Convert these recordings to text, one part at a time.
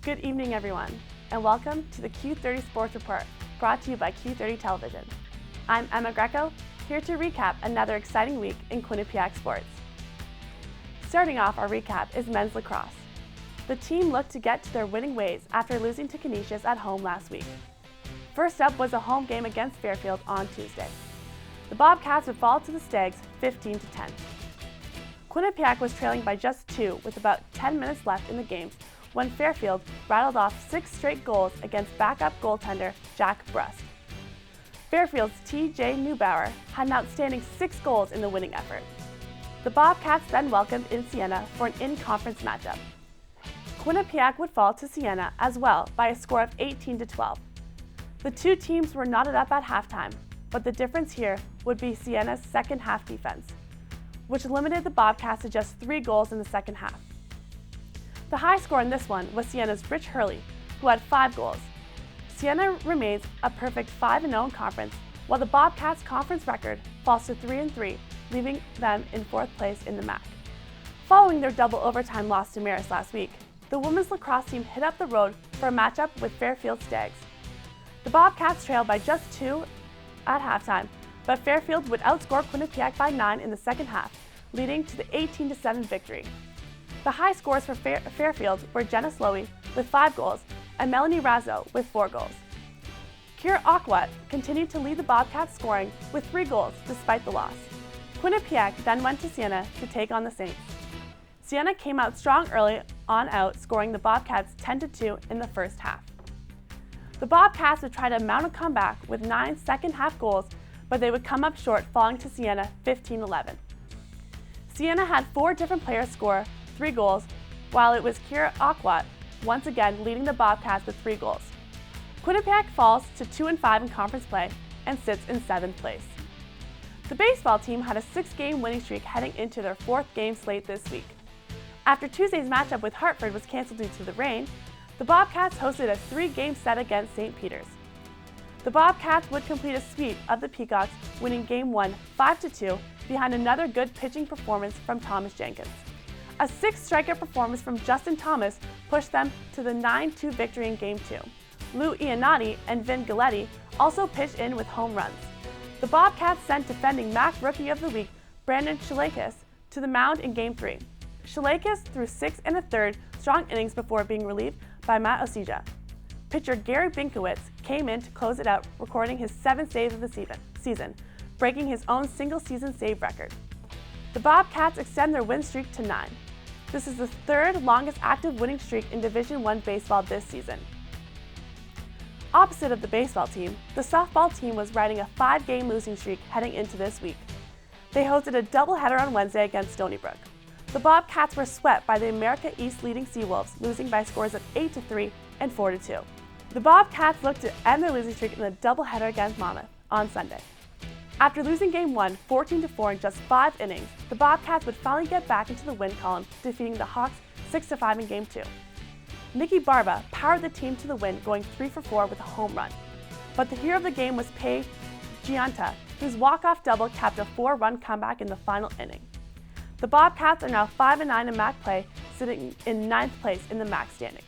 Good evening, everyone, and welcome to the Q30 Sports Report, brought to you by Q30 Television. I'm Emma Greco, here to recap another exciting week in Quinnipiac sports. Starting off our recap is men's lacrosse. The team looked to get to their winning ways after losing to Canisius at home last week. First up was a home game against Fairfield on Tuesday. The Bobcats would fall to the Stags 15-10. Quinnipiac was trailing by just 2 with about 10 minutes left in the game when Fairfield rattled off 6 straight goals against backup goaltender Jack Brust. Fairfield's T.J. Neubauer had an outstanding 6 goals in the winning effort. The Bobcats then welcomed in Siena for an in-conference matchup. Quinnipiac would fall to Siena as well by a score of 18-12. The two teams were knotted up at halftime, but the difference here would be Siena's second half defense, which limited the Bobcats to just 3 goals in the second half. The high score in this one was Siena's Rich Hurley, who had 5 goals. Siena remains a perfect 5-0 in conference, while the Bobcats' conference record falls to 3-3, leaving them in 4th place in the MAAC. Following their double overtime loss to Marist last week, the women's lacrosse team hit up the road for a matchup with Fairfield Stags. The Bobcats trailed by just 2 at halftime, but Fairfield would outscore Quinnipiac by 9 in the second half, leading to the 18-7 victory. The high scores for Fairfield were Jenna Slowey with 5 goals and Melanie Razzo with 4 goals. Kira Akwat continued to lead the Bobcats scoring with 3 goals despite the loss. Quinnipiac then went to Siena to take on the Saints. Siena came out strong early on out, scoring the Bobcats 10-2 in the first half. The Bobcats would try to mount a comeback with 9 second half goals, but they would come up short, falling to Siena 15-11. Siena had 4 different players score 3 goals, while it was Kira Akwat once again leading the Bobcats with 3 goals. Quinnipiac falls to 2-5 in conference play and sits in 7th place. The baseball team had a 6-game winning streak heading into their 4th game slate this week. After Tuesday's matchup with Hartford was canceled due to the rain, the Bobcats hosted a 3-game set against St. Peter's. The Bobcats would complete a sweep of the Peacocks, winning Game 1 5-2 behind another good pitching performance from Thomas Jenkins. A 6-strikeout performance from Justin Thomas pushed them to the 9-2 victory in Game 2. Lou Iannotti and Vin Galletti also pitched in with home runs. The Bobcats sent defending MAAC Rookie of the Week Brandon Shalakis to the mound in Game 3. Shalakis threw 6 1/3 strong innings before being relieved by Matt Osija. Pitcher Gary Binkowitz came in to close it out, recording his 7th save of the season, breaking his own single-season save record. The Bobcats extend their win streak to 9. This is the 3rd longest active winning streak in Division I baseball this season. Opposite of the baseball team, the softball team was riding a 5-game losing streak heading into this week. They hosted a doubleheader on Wednesday against Stony Brook. The Bobcats were swept by the America East leading Seawolves, losing by scores of 8-3 and 4-2. The Bobcats looked to end their losing streak in a doubleheader against Monmouth on Sunday. After losing Game 1 14-4 in just 5 innings, the Bobcats would finally get back into the win column, defeating the Hawks 6-5 in Game 2. Nikki Barba powered the team to the win, going 3 for 4 with a home run. But the hero of the game was Paige Gianta, whose walk-off double capped a 4-run comeback in the final inning. The Bobcats are now 5-9 in MAAC play, sitting in 9th place in the MAAC standings.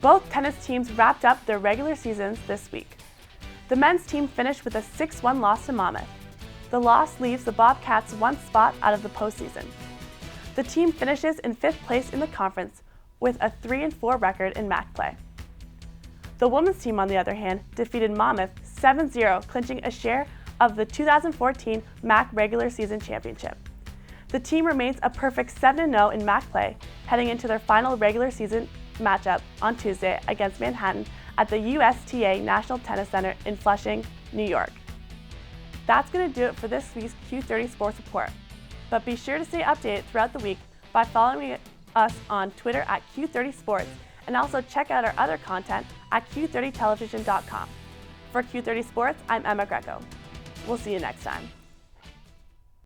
Both tennis teams wrapped up their regular seasons this week. The men's team finished with a 6-1 loss to Monmouth. The loss leaves the Bobcats 1 spot out of the postseason. The team finishes in 5th place in the conference with a 3-4 record in MAAC play. The women's team, on the other hand, defeated Monmouth 7-0, clinching a share of the 2014 MAAC regular season championship. The team remains a perfect 7-0 in MAAC play, heading into their final regular season matchup on Tuesday against Manhattan at the USTA National Tennis Center in Flushing, New York. That's going to do it for this week's Q30 Sports Report. But be sure to stay updated throughout the week by following us on Twitter at Q30 Sports, and also check out our other content at Q30television.com. For Q30 Sports, I'm Emma Greco. We'll see you next time.